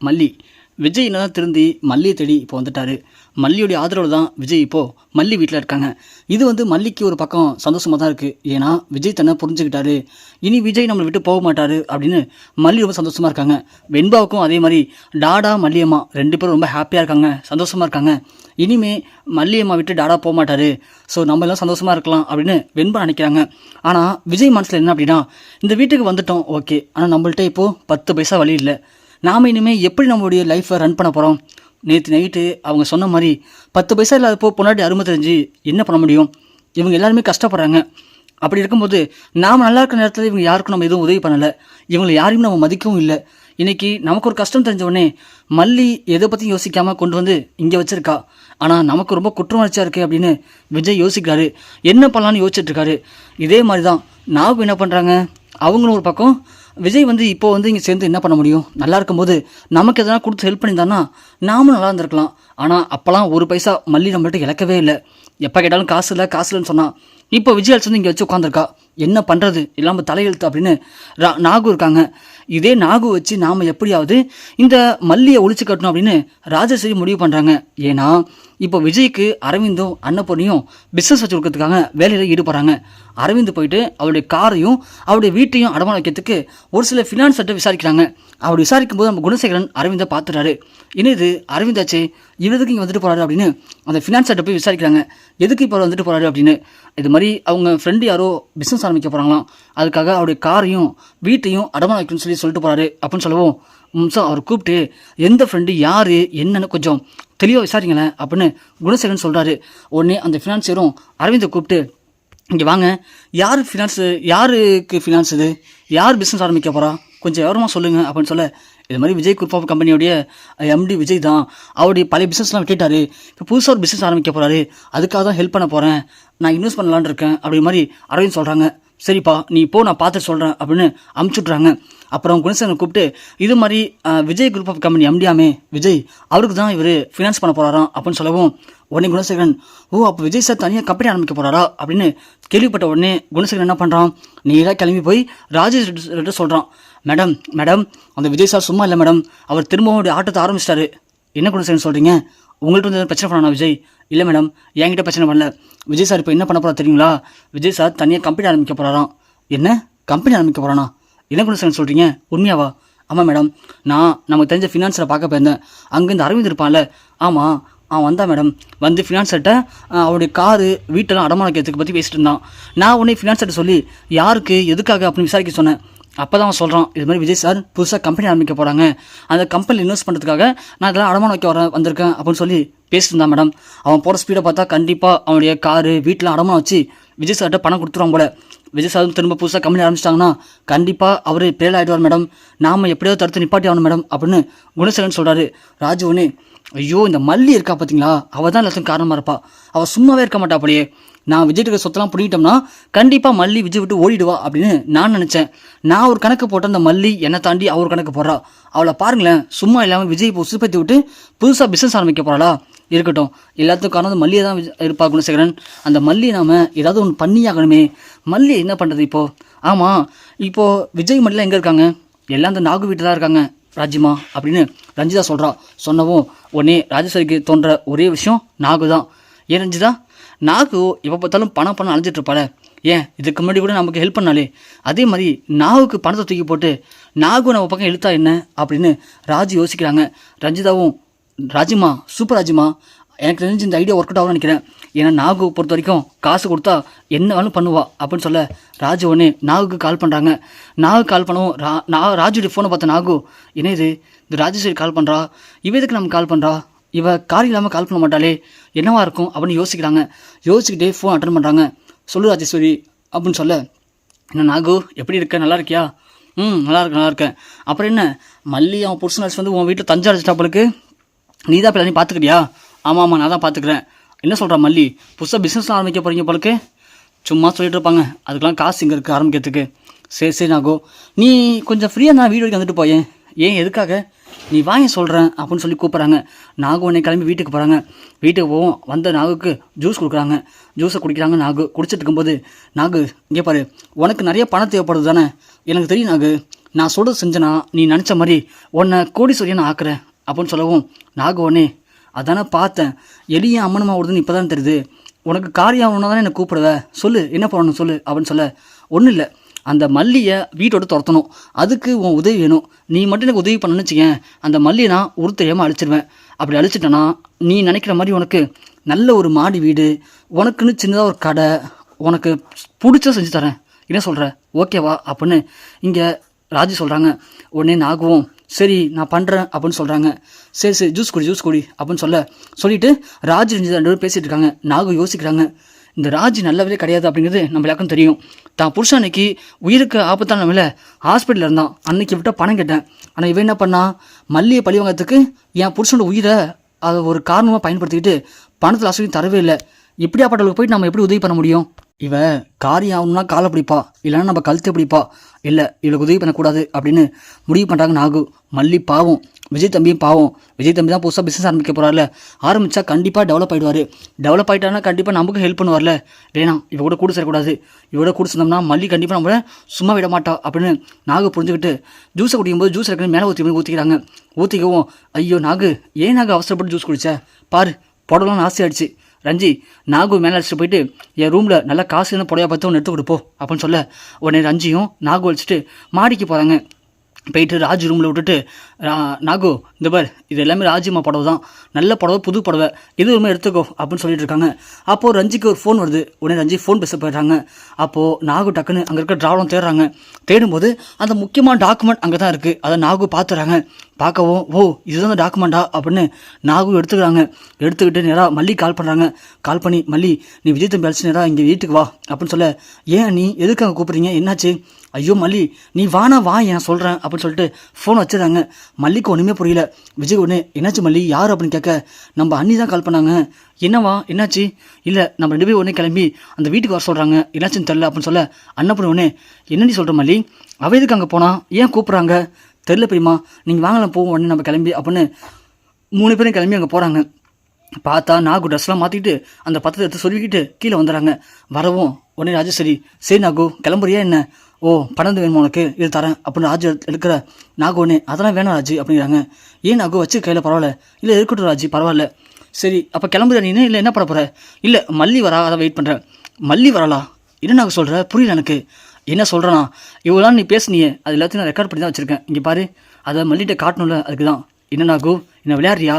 மல்லி. விஜய் என்னதான் திருந்தி மல்லியை தேடி இப்போ வந்துட்டாரு. மல்லியோடைய ஆதரவு தான் விஜய் இப்போது மல்லி வீட்டில் இருக்காங்க. இது மல்லிக்கு ஒரு பக்கம் சந்தோஷமாக தான் இருக்குது. ஏன்னா விஜய் தன்னை புரிஞ்சுக்கிட்டாரு, இனி விஜய் நம்மளை விட்டு போக மாட்டார் அப்படின்னு மல்லி ரொம்ப சந்தோஷமாக இருக்காங்க. வெண்பாவுக்கும் அதே மாதிரி டாடா மல்லியம்மா 2 பேரும் ரொம்ப ஹாப்பியாக இருக்காங்க, சந்தோஷமாக இருக்காங்க. இனிமே மல்லியம்மா விட்டு டாடா போக மாட்டார், ஸோ நம்ம எல்லாம் சந்தோஷமாக இருக்கலாம் அப்படின்னு வெண்பா நினைக்கிறாங்க. ஆனால் விஜய் மனசில் என்ன அப்படின்னா, இந்த வீட்டுக்கு வந்துட்டோம் ஓகே, ஆனால் நம்மள்ட்ட இப்போது 10 பைசா வழி இல்லை. நாம் இனிமேல் எப்படி நம்மளுடைய லைஃப்பை ரன் பண்ண போகிறோம்? நேற்று நைட்டு அவங்க சொன்ன மாதிரி 10 பைசா இல்லாதப்போ பொன்னாடி அருமை தெரிஞ்சு என்ன பண்ண முடியும்? இவங்க எல்லாருமே கஷ்டப்படுறாங்க. அப்படி இருக்கும்போது நாம் நல்லா இருக்கிற நேரத்தில் இவங்க யாருக்கும் நம்ம எதுவும் உதவி பண்ணலை, இவங்களை யாரையும் நம்ம மதிக்கவும் இல்லை. இன்றைக்கி நமக்கு ஒரு கஷ்டம் தெரிஞ்சவொடனே மல்லி எதை பற்றியும் யோசிக்காமல் கொண்டு வந்து இங்கே வச்சுருக்கா. ஆனால் நமக்கு ரொம்ப குற்றவாளியாக இருக்குது அப்படின்னு விஜய் யோசிக்கிறாரு. என்ன பண்ணலான்னு யோசிச்சுட்ருக்காரு. இதே மாதிரி தான் நாகும் என்ன பண்ணுறாங்க, அவங்களும் ஒரு பக்கம் விஜய் இப்போ இங்கே சேர்ந்து என்ன பண்ண முடியும்? நல்லா இருக்கும்போது நமக்கு எதனா கொடுத்து ஹெல்ப் பண்ணியிருந்தான்னா நாமளும் நல்லா இருந்திருக்கலாம். ஆனால் அப்போலாம் 1 பைசா மல்லி நம்மள்ட்ட இழக்கவே இல்லை. எப்போ கேட்டாலும் காசு இல்லைன்னு சொன்னான். இப்போ விஜய் இங்கே வச்சு உட்காந்துருக்கா. என்ன பண்ணுறது இல்லாமல் தலையெழுத்து அப்படின்னு நாகு இருக்காங்க. இதே நாகு வச்சு நாம் எப்படியாவது இந்த மல்லியை ஒழிச்சு கட்டணும் அப்படின்னு ராஜேஸ்வரி முடிவு பண்ணுறாங்க. ஏன்னா இப்போ விஜய்க்கு அரவிந்தும் அன்னபூர்ணியும் பிஸ்னஸ் வச்சு கொடுக்கறதுக்காக வேலையில் ஈடுபடுறாங்க. அரவிந்த் போயிட்டு அவருடைய காரையும் அவருடைய வீட்டையும் அடமான வைக்கிறதுக்கு ஒரு சில ஃபினான்ஸ்கிட்ட விசாரிக்கிறாங்க. அப்படி விசாரிக்கும் போது நம்ம குணசேகரன் அரவிந்தை பார்த்துட்டாரு. இது அரவிந்தாச்சே, இவருக்கு இங்கே வந்துட்டு போகிறாரு அப்படின்னு அந்த ஃபினான்ஸ்கிட்ட போய் விசாரிக்கிறாங்க. எதுக்கு இப்போ வந்துட்டு போகிறாரு அப்படின்னு. இது மாதிரி அவங்க ஃப்ரெண்டு யாரோ பிஸ்னஸ் ஆரம்பிக்க போகிறாங்களாம், அதுக்காக அவருடைய காரையும் வீட்டையும் அடமான வைக்கணும்னு சொல்லிட்டு போகிறாரு அப்படின்னு சொல்லவும் அவர் கூப்பிட்டு எந்த ஃப்ரெண்டு யார் என்னன்னு கொஞ்சம் தெளிவாக விசாரிங்களேன் அப்படின்னு குணசேகரன் சொல்கிறாரு. உடனே அந்த ஃபினான்சியரும் அரவிந்தை கூப்பிட்டு இங்கே வாங்க, யாருக்கு ஃபினான்ஸ் இது, யார் பிஸ்னஸ் ஆரம்பிக்க போகிறா, கொஞ்சம் விவரமாக சொல்லுங்கள் அப்படின்னு சொல்ல, இது மாதிரி விஜய் குரூப் ஆஃப் கம்பெனியோடைய எம்டி விஜய் தான், அவருடைய பழைய பிஸ்னஸ்லாம் விட்டுட்டாரு, இப்போ புதுசாக ஒரு பிஸ்னஸ் ஆரம்பிக்க போகிறாரு, அதுக்காக தான் ஹெல்ப் பண்ண போகிறேன், நான் இன்வெஸ்ட் பண்ணலான்னு இருக்கேன் அப்படி மாதிரி அரவிந்த் சொல்கிறாங்க. சரிப்பா நீ இப்போ நான் பார்த்துட்டு சொல்கிறேன் அப்படின்னு அமுச்சுட்றாங்க. அப்புறம் குணசேகரனை கூப்பிட்டு இது மாதிரி விஜய் குரூப் ஆஃப் கம்பெனி எம்டியாமே விஜய், அவருக்கு தான் இவர் ஃபினான்ஸ் பண்ண போகிறாராம் அப்படின்னு சொல்லவும் உடனே குணசேகரன் அப்போ விஜய் சார் தனியாக கம்பெனி ஆரம்பிக்க போகிறாரா அப்படின்னு கேள்விப்பட்ட உடனே குணசேகரன் என்ன பண்ணுறான், நேராக கிளம்பி போய் ராஜேஷ் ரெட்ட சொல்கிறான். மேடம் அந்த விஜய் சார் சும்மா இல்லை மேடம், அவர் திரும்பவும் ஆட்டத்தை ஆரம்பிச்சிட்டாரு. என்ன குணசேகரன் சொல்கிறீங்க, உங்கள்கிட்ட பிரச்சனை பண்ணானா விஜய்? இல்லை மேடம், என்கிட்ட பிரச்சனை பண்ணல. விஜய் சார் இப்போ என்ன பண்ண போகிறா தெரியுங்களா, விஜய் சார் தனியாக கம்பெனி ஆரம்பிக்க போகிறாராம். என்ன கம்பெனி ஆரம்பிக்க போகிறானா? என்ன குணசேகரன் சொல்கிறீங்க, உண்மையாவா? ஆமாம் மேடம், நமக்கு தெரிஞ்ச ஃபினான்ஸில் பார்க்க போயிருந்தேன், அங்கேருந்து அரவிந்த் இருப்பான்ல, ஆமாம் வந்தான் மேடம், வந்து ஃபினான்ஸர்கிட்ட அவருடைய காரு வீட்டெல்லாம் அடமான வைக்கிறதுக்கு பற்றி பேசிட்டு இருந்தான். நான் உடனே ஃபினான்ஸர்கிட்ட சொல்லி யாருக்கு எதுக்காக அப்படின்னு விசாரிக்க சொன்னேன். அப்போ தான் அவன் சொல்கிறான், இது மாதிரி விஜய் சார் புதுசாக கம்பெனி ஆரம்பிக்க போகிறாங்க, அந்த கம்பெனியில் இன்வெஸ்ட் பண்ணுறதுக்காக நான் இதெல்லாம் அடமான வைக்க வந்திருக்கேன் அப்படின்னு சொல்லி பேசிட்டு இருந்தான் மேடம். அவன் போகிற ஸ்பீடை பார்த்தா கண்டிப்பாக அவனுடைய காரு வீட்டெலாம் அடமான வச்சு விஜய் சார்கிட்ட பணம் கொடுத்துருவான் போல. விஜய் சார் திரும்ப புதுசாக கம்பெனி ஆரம்பிச்சிட்டாங்கன்னா கண்டிப்பாக அவர் பேர் ஆகிடுவார் மேடம், நாம் எப்படியாவது தடுத்து நிப்பாட்டி ஆகணும் மேடம் அப்படின்னு குணசேகரன் சொல்கிறாரு. ராஜுவனே ஐயோ இந்த மல்லி இருக்கா பார்த்தீங்களா, அவள் தான் எல்லாத்துக்கும் காரணமாக இருப்பா, அவள் சும்மாவே இருக்க மாட்டா அப்படியே. நான் விஜய் இருக்க சொத்தெல்லாம் பிடிக்கிட்டோம்னா கண்டிப்பாக மல்லி விஜய் விட்டு ஓடிடுவா அப்படின்னு நான் நினச்சேன். நான் ஒரு கணக்கு போட்டேன், அந்த மல்லி என்னை தாண்டி அவர் கணக்கு போடுறா. அவளை பாருங்களேன், சும்மா இல்லாமல் விஜய் இப்போ உசுப்பத்தி விட்டு புதுசாக பிஸ்னஸ் ஆரம்பிக்க போகிறாளா? இருக்கட்டும், எல்லாத்துக்கும் காரணம் மல்லியை தான் இருப்பா குணசேகரன். அந்த மல்லி நாம் ஏதாவது ஒன்று பண்ணியாகணுமே. மல்லி என்ன பண்ணுறது இப்போது? ஆமாம், இப்போது விஜய் மல்லிலாம் எங்கே இருக்காங்க? எல்லாம் அந்த நாகு வீட்டில் தான் இருக்காங்க ராஜிமா அப்படின்னு ரஞ்சிதா சொல்கிறா. சொன்னவும் உடனே ராஜேஸ்வரிக்கு தோன்ற ஒரே விஷயம் நாகு தான். ஏன் ரஞ்சிதா, நாகு எப்போ பார்த்தாலும் பணம் அலைஞ்சிட்டு இருப்பாளே, ஏன் இதுக்கு முன்னாடி கூட நமக்கு ஹெல்ப் பண்ணாலே, அதே மாதிரி நாகுக்கு பணத்தை தூக்கி போட்டு நாகு நம்ம பக்கம் இழுத்தா என்ன அப்படின்னு ராஜு யோசிக்கிறாங்க. ரஞ்சிதாவும் ராஜிமா சூப்பர் ராஜிமா, எனக்கு தெரிஞ்சு இந்த ஐடியா ஒர்க் அவுட் ஆகும்னு நினைக்கிறேன். ஏன்னா நாகு பொறுத்த வரைக்கும் காசு கொடுத்தா என்ன வேணும் பண்ணுவா அப்படின்னு சொல்ல ராஜு உடனே நாகுக்கு கால் பண்ணுறாங்க. நாகு கால் பண்ணவும் ராஜுடைய ஃபோனை பார்த்த நாகு, என்ன இது ராஜேஸ்வரி கால் பண்ணுறா, இவ எதுக்கு நம்ம கால் பண்ணுறா, இவ கார் இல்லாமல் கால் பண்ண மாட்டாளே, என்னவா இருக்கும் அப்படின்னு யோசிக்கிறாங்க. யோசிச்சுக்கிட்டே ஃபோன் அட்டன் பண்ணுறாங்க. சொல்லு ராஜேஸ்வரி அப்படின்னு சொல்ல, என்ன நாகு எப்படி இருக்க, நல்லா இருக்கியா? நல்லா இருக்கேன். அப்புறம் என்ன மல்லி அவன் புருஷன் வந்து உன் வீட்டில் தஞ்சை அடிச்சிட்டாப்பளுக்கு, நீ தான் பிள்ளை பார்த்துக்கிறியா? ஆமாம் நான் தான் பார்த்துக்கிறேன். என்ன சொல்கிறா மல்லி, புதுசாக பிஸ்னஸ்லாம் ஆரம்பிக்க போகிறீங்க பளுக்கு? சும்மா சொல்லிட்டு இருப்பாங்க, அதுக்கெலாம் காசு இங்கே இருக்குது ஆரம்பிக்கிறதுக்கு. சரி நாகோ, நீ கொஞ்சம் ஃப்ரீயாக நான் வீடு வரைக்கும் வந்துட்டு போயேன். ஏன் எதுக்காக? நீ வாங்க சொல்கிறேன் அப்படின்னு சொல்லி கூப்பிட்றாங்க. நாகு உடனே கிளம்பி வீட்டுக்கு போகிறாங்க. வீட்டுக்கு போவோம், வந்த நாகுக்கு ஜூஸ் கொடுக்குறாங்க. ஜூஸை குடிக்கிறாங்க. நாகு குடிச்சிட்டு இருக்கும்போது, நாகு இங்கே பாரு, உனக்கு நிறைய பணம் தேவைப்படுது தானே, எனக்கு தெரியும் நாகு, நான் சொல்கிறது செஞ்சேனா நீ நினச்ச மாதிரி உன்னை கோடீஸ்வரியை நான் ஆக்குறேன் அப்படின்னு சொல்லவும், நாகு உடனே அதானே பார்த்தேன், எலியும் அம்மனமா ஓடுதுன்னு இப்போ தான் தெரியுது, உனக்கு காரியம் ஆகணுன்னா தானே என்னை கூப்பிடுவ, சொல்லு என்ன பண்ணணும் சொல்லு அப்படின்னு சொல்ல, ஒன்றும் இல்லை, அந்த மல்லியை வீட்டோட துரத்தணும், அதுக்கு உன் உதவி வேணும், நீ மட்டும் எனக்கு உதவி பண்ணணும்னு வச்சுக்கேன், அந்த மல்லியை நான் உறுத்தையாமல் அழிச்சிடுவேன், அப்படி அழிச்சிட்டேன்னா நீ நினைக்கிற மாதிரி உனக்கு நல்ல ஒரு மாடி வீடு, உனக்குன்னு சின்னதாக ஒரு கடை, உனக்கு பிடிச்ச செஞ்சு தரேன், என்ன சொல்கிற ஓகேவா அப்படின்னு இங்கே ராஜி சொல்கிறாங்க. உடனே நாகுவும் சரி நான் பண்ணுறேன் அப்படின்னு சொல்கிறாங்க. சரி சரி ஜூஸ் குடி அப்படின்னு சொல்லிட்டு ராஜி ரெண்டு பேரும் பேசிகிட்டு இருக்காங்க. நாகு யோசிக்கிறாங்க, இந்த ராஜி நல்லவே கிடையாது அப்படிங்கிறது நம்ம எல்லாருக்கும் தெரியும். தான் புருஷன் அன்னைக்கு உயிருக்கு ஆபத்தான நம்மள ஹாஸ்பிட்டலில் இருந்தான், அன்னைக்கு விட்ட பணம் கேட்டேன், ஆனால் இவன் என்ன பண்ணா, மல்லியை பழி வாங்கிறதுக்கு என் புருஷனோட உயிரை அதை ஒரு காரணமாக பயன்படுத்திக்கிட்டு பணத்தில் ஆசிரியம் தரவே இல்லை. இப்படியாப்பட்டவளுக்கு போயிட்டு நம்ம எப்படி உதவி பண்ண முடியும்? இவ காரியம் ஆகணும்னா காலை பிடிப்பா, இல்லைன்னா நம்ம கழுத்தை பிடிப்பா, இல்லை இவளுக்கு உதவி பண்ணக்கூடாது அப்படின்னு முடிவு பண்ணுறாங்க நாகு. மல்லி பாவம், விஜய் தம்பியும் பாவம். விஜய் தம்பி தான் புதுசாக பிஸ்னஸ் ஆரம்பிக்க போகிறார்ல, ஆரம்பித்தா கண்டிப்பாக டெவலப் ஆகிடுவார். டெவலப் ஆகிட்டானா கண்டிப்பாக நமக்கு ஹெல்ப் பண்ணுவார்ல. வேணாம் இவ கூட கூட சேரக்கூடாது, இவட கூட சேர்ந்தோம்னா மல்லி கண்டிப்பாக நம்மளை சும்மா விட மாட்டா அப்படின்னு நாகு புரிஞ்சுக்கிட்டு ஜூஸை குடிக்கும்போது ஜூஸ் இருக்கிற மேலே ஊற்றிக்கிறாங்க. ஊற்றிக்கவும், ஐயோ நாகு ஏன் நாகு அவசரப்பட்டு ஜூஸ் குடிச்ச, பாரு புடலாம் ஆசை ஆயிடுச்சு, ரஞ்சி நாகு மேலே அடிச்சுட்டு போயிட்டு என் ரூமில் நல்லா காசு புடவையா பார்த்து ஒன்று எடுத்து கொடுப்போம் அப்படின்னு சொல்ல, உடனே ரஞ்சியும் நாகு வச்சுட்டு மாடிக்கு போகிறாங்க. போயிட்டு ராஜு ரூமில் விட்டுட்டு, நாகு இந்த பார் இது எல்லாமே ராஜிமா புடவை தான், நல்ல புடவை, புது புடவை, எது ஒருமே எடுத்துக்கோ அப்படின்னு சொல்லிட்டு இருக்காங்க. அப்போது ரஞ்சிக்கு ஒரு ஃபோன் வருது. உடனே ரஞ்சி ஃபோன் பேச போயிடுறாங்க. அப்போது நாகு டக்குன்னு அங்கே இருக்க ட்ராவலும் தேடுறாங்க. தேடும்போது அந்த முக்கியமான டாக்குமெண்ட் அங்கே தான் இருக்குது. அதை நாகு பார்த்துறாங்க. பார்க்கவும், ஓ இதுதான் அந்த டாக்குமெண்ட்டா அப்படின்னு நாகு எடுத்துக்கிறாங்க. எடுத்துக்கிட்டு நேராக மல்லி கால் பண்ணுறாங்க. கால் பண்ணி, மல்லி நீ விஜய் தம்பி அழைச்சி நேராக இங்கே வீட்டுக்கு வா அப்படின்னு சொல்ல, ஏன் நீ எதுக்கு அங்கே கூப்பிட்றீங்க, என்னாச்சு? ஐயோ மல்லி நீ வானா வா ஏன் சொல்கிறேன் அப்படின்னு சொல்லிட்டு ஃபோன் வச்சுருந்தாங்க. மல்லிக்கு ஒன்றுமே புரியல. விஜய் ஒன்று என்னாச்சு மல்லி யார் அப்படின்னு கேட்க, நம்ம அண்ணி தான் கால் பண்ணாங்க. என்னவா என்னாச்சு? இல்லை நம்ம 2 பேரும் ஒன்றே கிளம்பி அந்த வீட்டுக்கு வர சொல்கிறாங்க, என்னாச்சுன்னு தெரில அப்படின்னு சொல்ல, அண்ணப்பண்ண உடனே என்னடி சொல்கிற மல்லி, அவ எதுக்கு அங்கே போனால், ஏன் கூப்பிட்றாங்க தெரில பெரியமா, நீங்கள் வாங்கலாம் போவோம் உடனே நம்ம கிளம்பி அப்படின்னு 3 பேரும் கிளம்பி அங்கே போகிறாங்க. பார்த்தா நாகு ட்ரெஸ்லாம் மாற்றிக்கிட்டு அந்த பத்திரத்தை எடுத்து சொல்லிக்கிட்டு கீழே வந்துடுறாங்க. வரவும் உடனே ராஜு சரி நாகு கிளம்புறியா என்ன, ஓ பணம் வேணுமா உனக்கு, இது தரேன் அப்படின்னு ராஜு எடுக்கிற. நாகு ஒன்று அதெல்லாம் வேணாம் ராஜு அப்படிங்கிறாங்க. ஏன் நாகு வச்சு கையில் பரவாயில்ல, இல்லை இருக்கட்டும் ராஜு பரவாயில்ல, சரி அப்போ கிளம்புற நீ, இல்லை என்ன பண்ண போகிற, இல்லை மல்லி வரா அதை வெயிட் பண்ணுறேன். மல்லி வரலா, என்ன நாகு சொல்கிற புரியல எனக்கு, என்ன சொல்கிறேன்னா இவ்வளோ நீ பேசுனியே அது எல்லாத்தையும் நான் ரெக்கார்ட் பண்ணி தான் வச்சுருக்கேன், இங்கே பாரு அதை மல்லிகிட்ட காட்டணும்ல, அதுக்கு தான். என்ன நாகு என்ன விளையாடுறியா,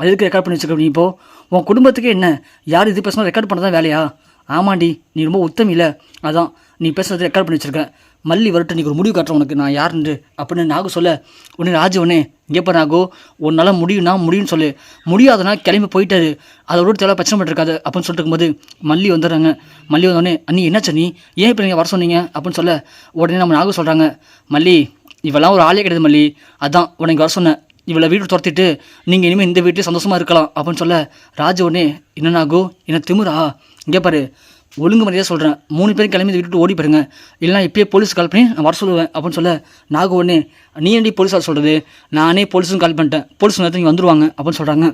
அது எதுக்கு ரெக்கார்ட் பண்ணி வச்சுருக்க, நீ இப்போது உன் குடும்பத்துக்கு என்ன யார் இது பேசினா ரெக்கார்ட் பண்ண தான் வேலையா? ஆமாண்டி நீ ரொம்ப உத்தமி இல்லை, அதான் நீ பேசுறது ரெக்கார்ட் பண்ணி வச்சுருக்கேன், மல்லி வரட்டு நீ ஒரு முடிவு காட்டுற உனக்கு நான் யாருன்னு அப்படின்னு நாகு சொல்ல, உடனே ராஜு உடனே இங்கேப்பா நாகு உன்னால் முடியும்னா முடியும்னு சொல்லு, முடியாதனா கிளம்பி போயிட்டாரு, அதை விட தேவை பிரச்சனை பண்ணிருக்காது அப்படின்னு சொல்லிட்டு இருக்கும்போது மல்லி வந்துடுறாங்க. மல்லி வந்தோடனே அண்ணி என்னாச்சு நீ ஏன் இப்போ நீங்கள் வர சொன்னீங்க அப்படின்னு சொல்ல, உடனே நம்ம நாகு சொல்கிறாங்க, மல்லி இவெல்லாம் ஒரு ஆளே கிடையாது மல்லி, அதான் உனக்கு வர சொன்னேன், இவளை வீட்டு துரத்திட்டு நீங்கள் இனிமேல் இந்த வீட்டில் சந்தோஷமாக இருக்கலாம் அப்படின்னு சொல்ல, ராஜு உடனே என்ன நாகு என்ன திமுறா, இங்கே பாரு ஒழுங்கு மாதிரியாக சொல்கிறேன், 3 பேரும் கிளம்பி வீட்டு ஓடி போயிருங்க, இல்லைனா இப்போயே போலீஸ் கால் பண்ணி நான் வர சொல்லுவேன் அப்படின்னு சொல்ல, நாகு உடனே நீ ஏன்டி போலீஸ் வர சொல்கிறது, நானே போலீஸும் கால் பண்ணிட்டேன், போலீஸ் நேரத்தில் நீங்கள் வந்துடுவாங்க அப்படின்னு சொல்கிறாங்க.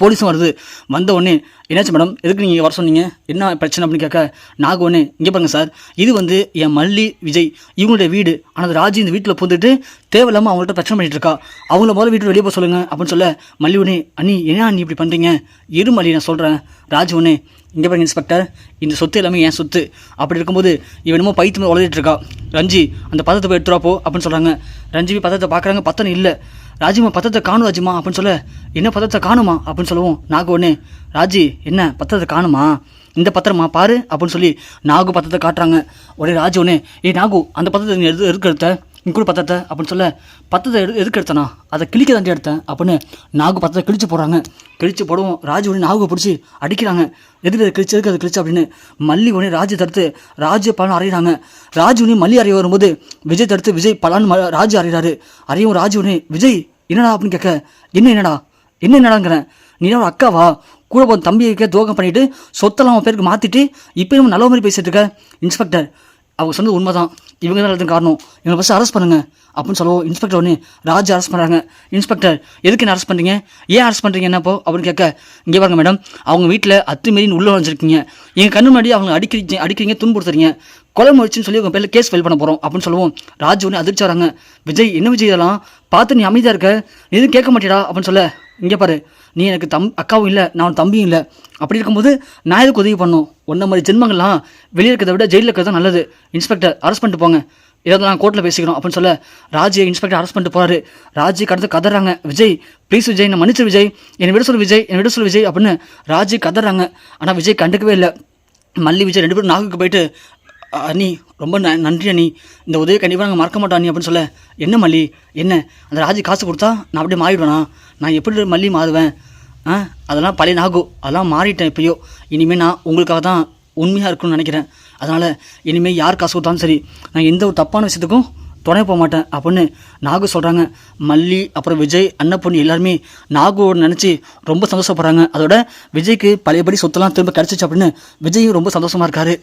போலீஸும் வருது. வந்த உடனே என்னாச்சு மேடம் எதுக்கு நீங்கள் வர சொன்னீங்க, என்ன பிரச்சனை அப்படின்னு கேட்க, நாகு உடனே இங்கே பாருங்க சார், இது வந்து என் மல்லி விஜய் இவங்களுடைய வீடு, ஆனால் ராஜி இந்த வீட்டில் பூந்துட்டு தேவையில்லாமல் அவங்கள்ட்ட பிரச்சனை பண்ணிட்டு இருக்கா, அவங்கள முதல்ல வீட்டு வெளியே போக சொல்லுங்கள் அப்படின்னு சொல்ல, மல்லி உடனே அண்ணி என்ன நீ இப்படி பண்ணுறீங்க, இரு மல்லி நான் சொல்கிறேன். ராஜு உடனே இங்கே பாருங்க இன்ஸ்பெக்டர், இந்த சொத்து எல்லாமே என் சொத்து, அப்படி இருக்கும்போது இவன் என்னமோ பைத்து உழைச்சிட்டு இருக்கா, ரஞ்சி அந்த பத்திரத்தை போய் எடுத்துருவா போ அப்படின்னு சொல்கிறாங்க. ரஞ்சி பத்திரத்தை பார்க்குறாங்க, பத்திரம் இல்லை. ராஜிமா பத்திரத்தை காணும் ராஜிமா அப்படின்னு சொல்ல, என்ன பத்திரத்தை காணுமா அப்படின்னு சொல்லவும், நாகு உடனே ராஜி என்ன பத்திரத்தை காணுமா, இந்த பத்திரமா பாரு அப்படின்னு சொல்லி நாகு பத்திரத்தை காட்டுறாங்க. உடனே ராஜு உடனே நாகு அந்த பத்திரத்தை நீ எதுக்கு எடுத்த, நீ கூட பத்திரத்தை அப்படின்னு சொல்ல, பத்திரத்தை எதுக்கு எடுத்தனா, அதை கிழிக்க தாண்டி எடுத்தேன் அப்படின்னு நாகு பத்திரத்தை கிழிச்சு போடுறாங்க. கிழிச்சு போடவும் ராஜு உடனே நாகுவை பிடிச்சி அடிக்கிறாங்க. எதுக்கு அதை கிழிச்சு எதுக்கு அதை கிழிச்சு அப்படின்னு மல்லி உடனே ராஜு தடுத்து ராஜு பலன் அறையிறாங்க. ராஜு உடனே மல்லி அறைய வரும்போது விஜய் தடுத்து விஜய் பலான்னு ராஜு அறையிறாரு. அறையும் ராஜு உடனே விஜய் என்னடா அப்படின்னு கேட்க, என்னடாங்கிறேன், நீ ஒரு அக்காவா, கூட போன தம்பியை துரோகம் பண்ணிட்டு சொத்தெல்லாம் அவன் பேருக்கு மாற்றிட்டு இப்போ நம்ம நல்ல மாதிரி பேசிட்டு இருக்க. இன்ஸ்பெக்டர் அவங்க சொன்னது உண்மை தான், இவங்க தான் எல்லாத்துக்கும் காரணம், இவங்களை ஃபஸ்ட்டு அரெஸ்ட் பண்ணுங்க அப்படின்னு சொல்லவும் இன்ஸ்பெக்டர் உடனே ராஜ் அரெஸ்ட் பண்ணுறாங்க. இன்ஸ்பெக்டர் எதுக்கு என்ன அரெஸ்ட் பண்ணுறீங்க, ஏன் அரெஸ்ட் பண்ணுறீங்க என்னப்போ அப்படின்னு கேட்க, இங்கே பாருங்க மேடம், அவங்க வீட்டில் அத்துமீறின்னு உள்ளே வச்சுருக்கீங்க, எங்கள் கண்ணு முன்னாடி அவங்க அடிக்கிறீங்க துன்புறுத்துறீங்க, கொலை முயற்சின்னு சொல்லி உங்கள் பேரில் கேஸ் ஃபைல் பண்ண போகிறோம் அப்படின்னு சொல்லுவோம். ராஜ் உடனே அதிர்ச்சி வராங்க. விஜய் என்ன விஜய் இதெல்லாம் பார்த்து நீ அமைதியாக இருக்க, நீ எதுவும் கேட்க மாட்டேடா அப்படின்னு சொல்ல, இங்கே பாரு நீ எனக்கு அக்காவும் இல்லை, நான் உன் தம்பியும் இல்லை, அப்படி இருக்கும்போது நான் எதுக்கு உதவி பண்ணும், ஒன்றை மாதிரி ஜென்மங்கள்லாம் வெளியே இருக்கிறத விட ஜெயிலில் இருக்கிறது தான் நல்லது, இன்ஸ்பெக்டர் அரெஸ்ட் பண்ணிட்டு போங்க, இதை நான் கோர்ட்டில் பேசிக்கணும் அப்படின்னு சொல்ல ராஜ் இன்ஸ்பெக்டர் அரெஸ்ட் பண்ணிட்டு போகிறாரு. ராஜ் கடந்து கதறாங்க, விஜய் ப்ளீஸ் விஜய் நான் மன்னிச்சு விஜய், என்னை விட சொல்லு விஜய் அப்படின்னு ராஜ் கதறாங்க. ஆனால் விஜய் கண்டுக்கவே இல்லை. மல்லி விஜய் 2 பேரும் நாகுக்கு போயிட்டு, அண்ணி ரொம்ப நன்றி அண்ணி, இந்த உதவி கண்டிப்பாக நாங்கள் மறக்க மாட்டோம் அண்ணி அப்படின்னு சொல்ல, என்ன மல்லி என்ன அந்த ராஜி காசு கொடுத்தா நான் அப்படியே மாறிடுவேனா, நான் எப்படி மல்லி மாறுவேன், அதெல்லாம் பழைய நாகு, அதெல்லாம் மாறிட்டேன் இப்போயோ, இனிமேல் நான் உங்களுக்காக தான் உண்மையாக இருக்குன்னு நினைக்கிறேன், அதனால் இனிமேல் யார் காசு கொடுத்தாலும் சரி நான் எந்த ஒரு தப்பான விஷயத்துக்கும் துணை போக மாட்டேன் அப்படின்னு நாகு சொல்கிறாங்க. மல்லி அப்புறம் விஜய் அன்னப்பொண்ணு எல்லாருமே நாகுவோடு நினச்சி ரொம்ப சந்தோஷப்படுறாங்க. அதோட விஜய்க்கு பழையபடி சொத்தெல்லாம் திரும்ப கிடச்சிச்சு அப்படின்னு விஜயும் ரொம்ப சந்தோஷமாக இருக்காரு.